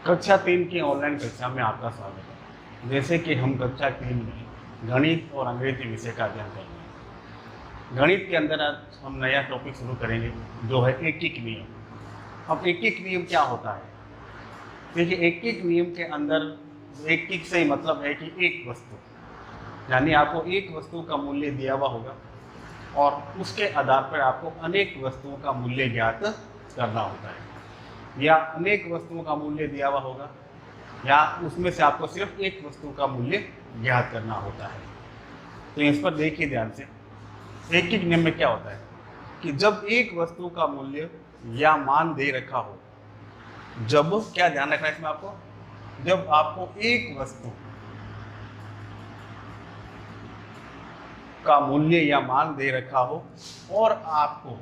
कक्षा 3 की ऑनलाइन कक्षा में आपका स्वागत है। जैसे कि हम कक्षा 3 में गणित और अंग्रेजी विषय का अध्ययन कर रहे हैं। गणित के अंदर आज हम नया टॉपिक शुरू करेंगे जो है एकक नियम। अब एकक नियम क्या होता है? देखिए, एकक नियम के अंदर एकक से ही मतलब है कि एक वस्तु, यानी आपको एक वस्तु का मूल्य दिया हुआ होगा और उसके आधार पर आपको अनेक वस्तुओं का मूल्य ज्ञात करना होता है, या अनेक वस्तुओं का मूल्य दिया हुआ होगा या उसमें से आपको सिर्फ एक वस्तु का मूल्य ज्ञात करना होता है। तो इस पर देखिए ध्यान से। एकक नियम में क्या होता है कि जब एक वस्तु का मूल्य या मान दे रखा हो, जब क्या ध्यान रखना है इसमें आपको, जब आपको एक वस्तु का मूल्य या मान दे रखा हो और आपको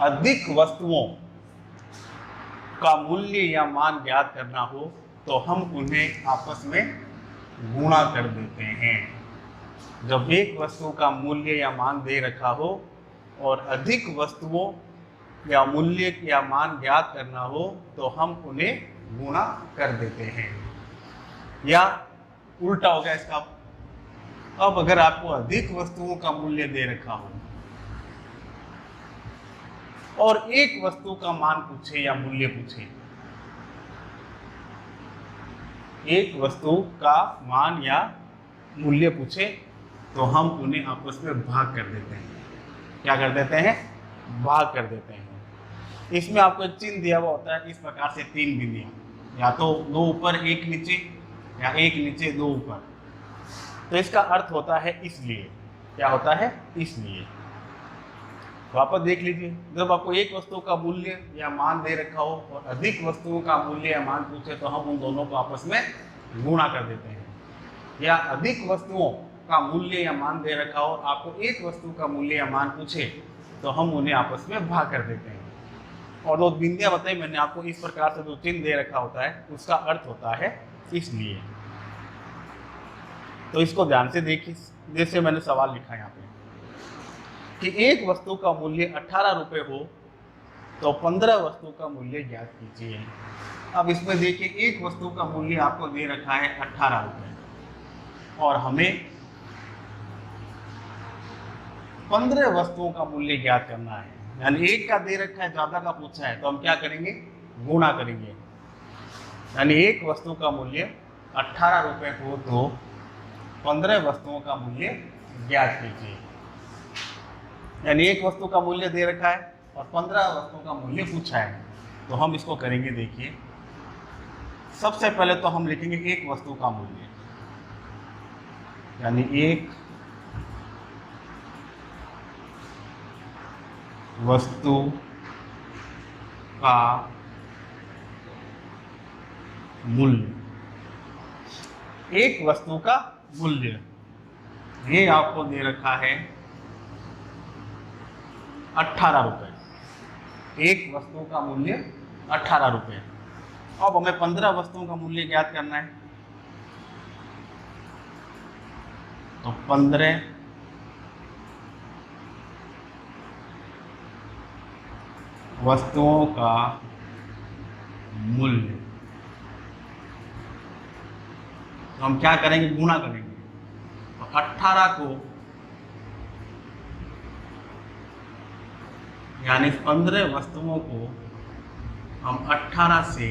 अधिक वस्तुओं का मूल्य या मान ज्ञात करना हो तो हम उन्हें आपस में गुणा कर देते हैं। जब एक वस्तु का मूल्य या मान दे रखा हो और अधिक वस्तुओं या मूल्य या मान ज्ञात करना हो तो हम उन्हें गुणा कर देते हैं। या उल्टा हो गया इसका। अब अगर आपको अधिक वस्तुओं का मूल्य दे रखा हो और एक वस्तु का मान पूछे या मूल्य पूछे, एक वस्तु का मान या मूल्य पूछे तो हम उन्हें आपस में भाग कर देते हैं। क्या कर देते हैं? भाग कर देते हैं। इसमें आपको एक चिन्ह दिया हुआ होता है इस प्रकार से, तीन बिंदियां, या तो दो ऊपर एक नीचे या एक नीचे दो ऊपर। तो इसका अर्थ होता है इसलिए। क्या होता है? इसलिए। वापस देख लीजिए, जब आपको एक वस्तु का मूल्य या मान दे रखा हो और अधिक वस्तुओं का मूल्य या मान पूछे तो हम उन दोनों को आपस में गुणा कर देते हैं। या अधिक वस्तुओं का मूल्य या मान दे रखा हो, आपको एक वस्तु का मूल्य या मान पूछे तो हम उन्हें आपस में भाग कर देते हैं। और दो बिंदियां बताई मैंने आपको, इस प्रकार से जो चिन्ह दे रखा होता है उसका अर्थ होता है इसलिए। तो इसको ध्यान से देखिए, जैसे मैंने सवाल लिखा यहाँ पे कि एक वस्तु का मूल्य 18 रुपये हो तो 15 वस्तु का मूल्य ज्ञात कीजिए। अब इसमें देखिए, एक वस्तु का मूल्य आपको दे रखा है 18 रुपये और हमें 15 वस्तुओं का मूल्य ज्ञात करना है। यानी एक का दे रखा है, ज्यादा का पूछा है, तो हम क्या करेंगे? गुणा करेंगे। यानी एक वस्तु का मूल्य 18 रुपये हो तो 15 वस्तुओं का मूल्य ज्ञात कीजिए। यानी एक वस्तु का मूल्य दे रखा है और 15 वस्तुओं का मूल्य पूछा है, तो हम इसको करेंगे। देखिए, सबसे पहले तो हम लिखेंगे एक वस्तु का मूल्य, यानी एक वस्तु का मूल्य। एक वस्तु का मूल्य ये आपको दे रखा है 18 रुपये। एक वस्तु का मूल्य 18 रुपये। अब हमें 15 वस्तुओं का मूल्य ज्ञात करना है, तो 15 वस्तुओं का मूल्य, तो हम क्या करेंगे? गुणा करेंगे। तो 18 को यानी 15 वस्तुओं को हम 18 से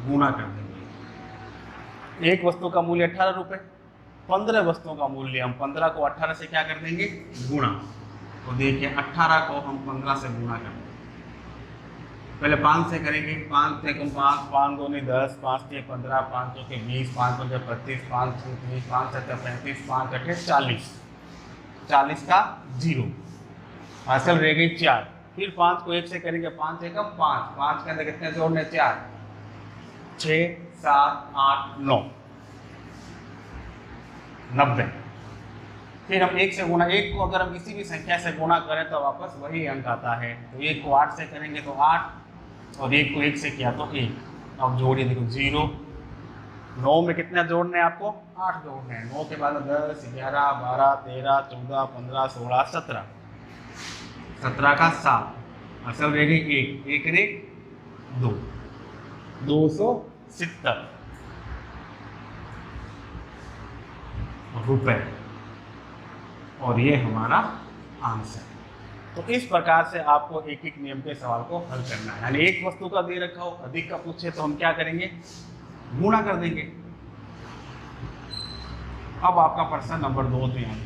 गुणा कर देंगे। एक वस्तु का मूल्य 18 रुपये, 15 वस्तुओं का मूल्य हम 15 को 18 से क्या कर देंगे? गुणा। तो देखिए, 18 को हम 15 से गुणा कर देंगे। पहले 5 से करेंगे। 5 से 5, 5 दूनी 10, 5 से 15, 5 चौके 20, 5 पंजे 25, 5 से 30, 5 से 35, 5 अठे 40। 40 का 0, हासिल रह गई 4। फिर 5 को 1 से करेंगे। 5 से कम 5, 5 के अंदर कितने जोड़ने? 4, 6, 7, 8, 9, 90। फिर हम 1 से गुणा, 1 को अगर हम किसी भी संख्या से गुणा करें तो वापस वही अंक आता है। तो 1 को 8 से करेंगे तो 8, और 1 को 1 से किया तो 1। अब जोड़िए, देखो 0, 9 में कितने जोड़ने हैं आपको? 8 जोड़ने हैं। 9 के बाद 10, 11, 12, 13, 14, 15, 16, 17, 17 का 7, असल रह गई एक, एक रे 2, 270 रुपए, और ये हमारा आंसर। तो इस प्रकार से आपको एक एक नियम के सवाल को हल करना है। यानी एक वस्तु का दे रखा हो, अधिक का पूछे तो हम क्या करेंगे, गुणा कर देंगे। अब आपका प्रश्न नंबर 2 पे आए।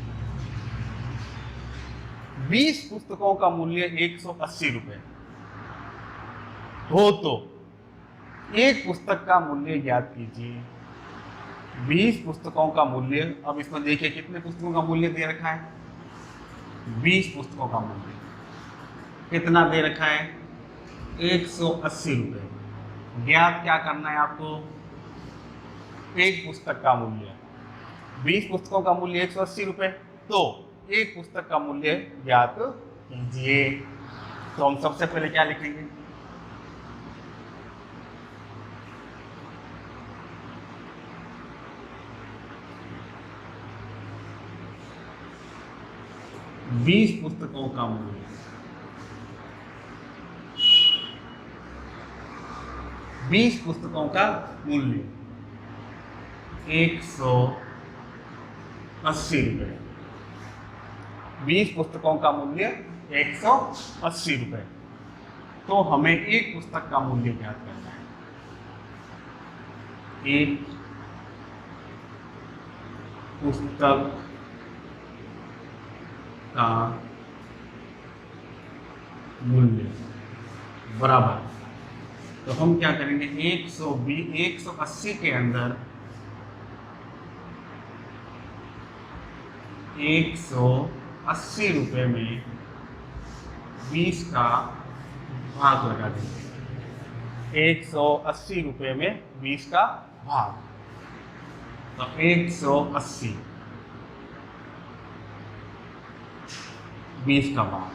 20 पुस्तकों का मूल्य 180 रुपए हो तो एक पुस्तक का मूल्य ज्ञात कीजिए। 20 पुस्तकों का मूल्य, अब इसमें देखिए कितने पुस्तकों का मूल्य दे रखा है, 20 पुस्तकों का मूल्य कितना दे रखा है, 180 रुपये। ज्ञात क्या करना है आपको, एक पुस्तक का मूल्य, 20 पुस्तकों का मूल्य 180 रुपये, तो एक पुस्तक का मूल्य ज्ञात कीजिए। तो हम सबसे पहले क्या लिखेंगे, बीस पुस्तकों का मूल्य, 20 पुस्तकों का मूल्य 180 रुपये। 20 पुस्तकों का मूल्य 180 रुपये। तो हमें एक पुस्तक का मूल्य ज्ञात करना है। एक पुस्तक का मूल्य बराबर, तो हम क्या करेंगे, 180 के अंदर 180 रुपये में 20 का भाग लगा देंगे। 180 रुपये में 20 का भाग, तो 180 20 का भाग,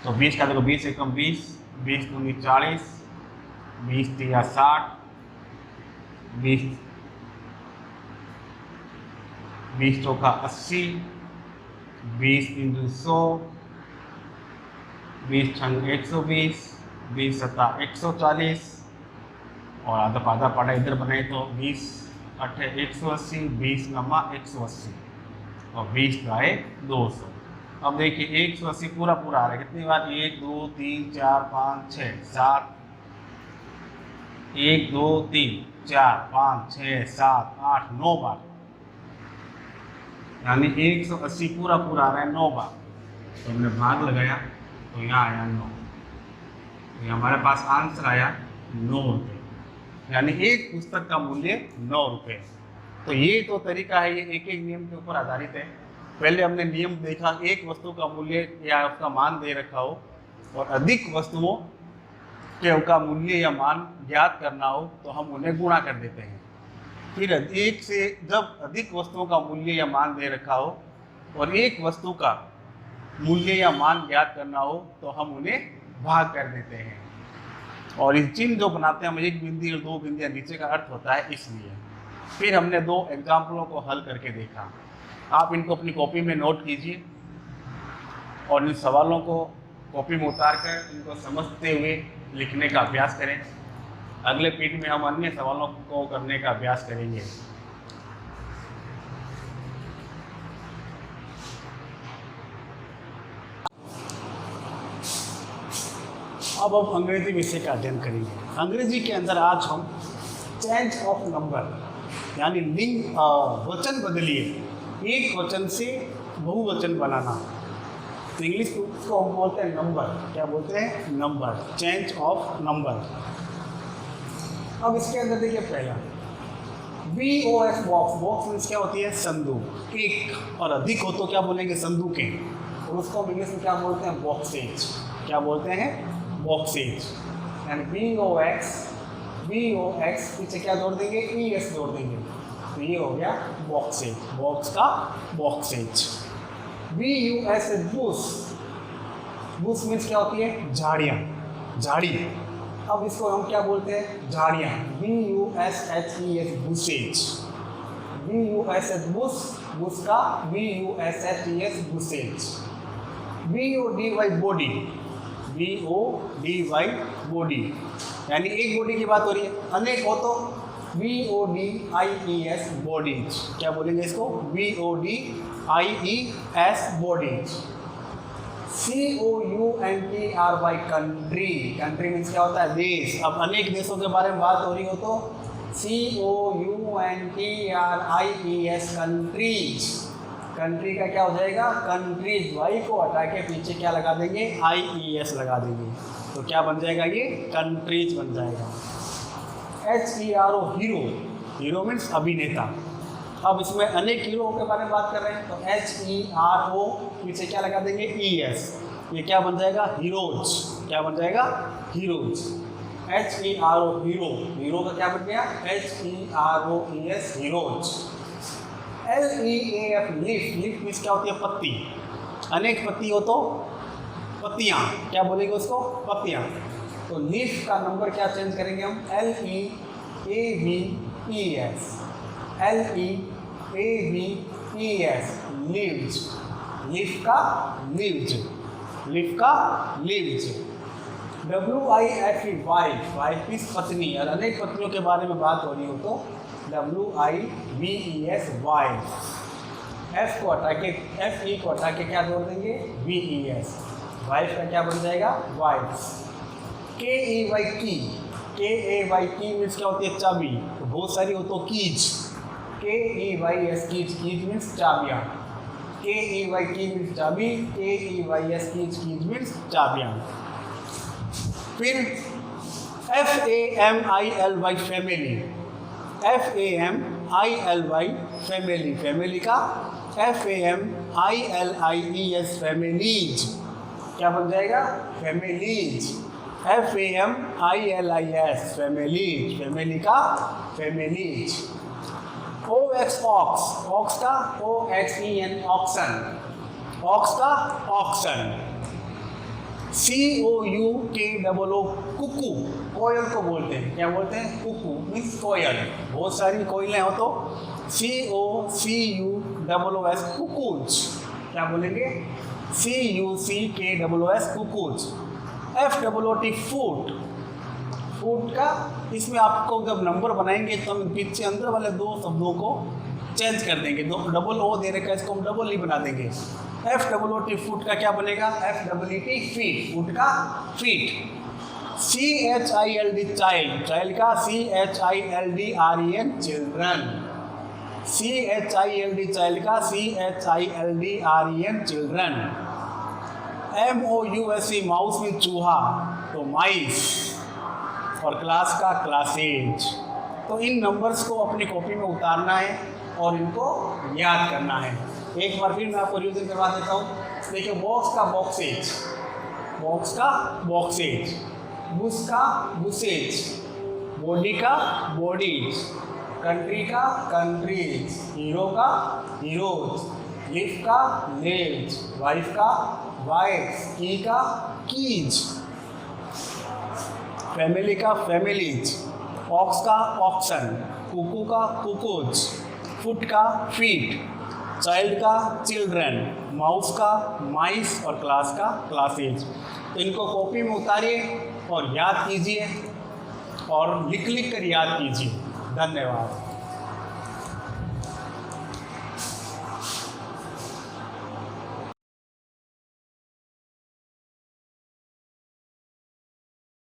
तो 20 का देखो, 20 एकम 20, 20 दूनी 40, 20 तिया 60, 20 चौका 80, 20 इंटू 100, 20 छंग 120, 20 सत्ता 140, और आधा पाड़ा इधर बनाए तो 20 अट्ठे 180, 20 नमा 180, और 20 गाए 200। अब देखिए 180 पूरा पूरा आ रहा है, कितनी बार, 1 2 3 4 5 6 7, 1 2 3 4 5 6 7 8 9 बार, यानी 180 पूरा पूरा आ रहा है 9 बार। तो हमने भाग लगाया तो यहाँ आया 9, तो हमारे पास आंसर आया 9 रुपये, यानी एक पुस्तक का मूल्य 9 रुपये। तो ये तो तरीका है, ये एक एक नियम के ऊपर आधारित है। पहले हमने नियम देखा, एक वस्तु का मूल्य या उसका मान दे रखा हो और अधिक वस्तुओं के का मूल्य या मान ज्ञात करना हो तो हम उन्हें गुणा कर देते हैं। फिर एक से जब अधिक वस्तुओं का मूल्य या मान दे रखा हो और एक वस्तु का मूल्य या मान ज्ञात करना हो तो हम उन्हें भाग कर देते हैं। और इस चिन्ह जो बनाते हैं हम, एक बिंदी और दो बिंदियाँ नीचे का अर्थ होता है इसलिए। फिर हमने 2 एग्जाम्पलों को हल करके देखा। आप इनको अपनी कॉपी में नोट कीजिए और इन सवालों को कॉपी में उतार कर इनको समझते हुए लिखने का अभ्यास करें। अगले पीठ में हम अन्य सवालों को करने का अभ्यास करेंगे। अब हम अंग्रेजी विषय का अध्ययन करेंगे। अंग्रेजी के अंदर आज हम चेंज ऑफ नंबर यानी लिंग वचन बदलिए, एक वचन से बहुवचन बनाना, तो इंग्लिश को हम बोलते हैं नंबर। क्या बोलते हैं? Number, change of number. अब इसके अंदर देखिए पहला BOX बॉक्स, बॉक्स मीन्स क्या होती है? संदूक। एक और अधिक हो तो क्या बोलेंगे? संदूकें। और उसको इंग्लिश में क्या बोलते हैं? बॉक्सेज। क्या बोलते हैं? बॉक्सेज। यानी BOX पीछे क्या जोड़ देंगे? ES जोड़ देंगे, तो ये हो गया बॉक्सेज, बॉक्स का boxes. BUS Bush, Bush means क्या होती है? झाड़ियाँ, झाड़ी। अब इसको हम क्या बोलते हैं? झाड़ियाँ। BUSHES bushes, BUSH Bush, Bush का BUSHES bushes. BODY body, BODY body, यानी एक बॉडी की बात हो रही है। अनेक हो तो BODIES बॉडीज। क्या बोलेंगे इसको? BODIES bodies. COUNTRY country. Country means क्या होता है? देश। अब अनेक देशों के बारे में बात हो रही हो तो COUNTRIES कंट्रीज। कंट्री का क्या हो जाएगा? कंट्रीज। वाई को हटा के पीछे क्या लगा देंगे? IES लगा देंगे, तो क्या बन जाएगा? ये कंट्रीज बन जाएगा। HERO hero. हीरो मीन्स अभिनेता। अब इसमें अनेक हीरो के बारे में बात कर रहे हैं तो HERO पीछे क्या लगा देंगे? ES। ये क्या बन जाएगा? हीरोज। क्या बन जाएगा? हीरोज। HERO hero. हीरो का क्या बन गया? HEROES heroes. LEAF leaf. Leaf means क्या होती है? पत्ती। अनेक पत्ती हो तो पत्तियाँ। क्या बोलेंगे उसको? पत्तियाँ। तो लीफ का नंबर क्या चेंज करेंगे हम? LEAVES। LEAVES leaves. लीफ का लीव्स। लीफ का leaves. WIFE wife. Wife means पत्नी। और अनेक पत्नियों के बारे में बात हो रही हो तो WIVES वाइफ। F को हटा के FE को हटा के क्या जोड़ देंगे? VES। वाइफ का क्या बन जाएगा? Wife. KEY key. KAY key means क्या होती है? चाबी। तो बहुत सारी हो तो keys. KEYS keys. Keys means चाबियाँ। KEY की मीन्स चाबी। KEYS keys. कीज मीन्स चाबियाँ। फिर FAMILY family. FAMILY family. Family का FAMILIES फैमिलीज। क्या बन जाएगा? फैमिलीज। FAMILIS families. फैमिली का फैमिलीज। OX ox. ऑक्स का OXEN ऑक्सन। ऑक्स का ऑक्सन। COUKOO cuckoo. कोयल को बोलते हैं। क्या बोलते हैं? कुकू मीन्स कोयल। बहुत सारी कोयलें हो तो COCUSS कुकूज। क्या बोलेंगे? CUCKSS cuckoos. FOOT फूट। फूट का इसमें आपको जब नंबर बनाएंगे तो हम पीछे अंदर वाले दो शब्दों को चेंज कर देंगे। दो डबल ओ दे रखा है, इसको हम डबल ई बना देंगे। FOOT फूट का क्या बनेगा? FEET feet. फूट का फीट। CHILD child. चाइल्ड का CHILDREN चिल्ड्रन। CHILD चाइल्ड का CHILDREN चिल्ड्रन। MOUSE माउस में चूहा, तो माइस। और क्लास का क्लासेज। तो इन नंबर्स को अपनी कॉपी में उतारना है और इनको याद करना है। एक बार फिर मैं आपको रिवीजन करवा देता हूँ। देखिए, बॉक्स का बॉक्सेज। बॉक्स का बॉक्सेज। बुश का बुसेज। बॉडी का बॉडीज। कंट्री का कंट्रीज। हीरो का हीरोज। लिफ का लेव्स। वाइफ का वाइफ्स। की का कीज। फैमिली का फैमिलीज। ऑक्स का ऑक्सन। कुकू का कुकूज। फुट का फीट। चाइल्ड का चिल्ड्रन। माउस का माइस और क्लास का क्लासेज। तो इनको कॉपी में उतारिए और याद कीजिए और लिख लिख कर याद कीजिए। धन्यवाद।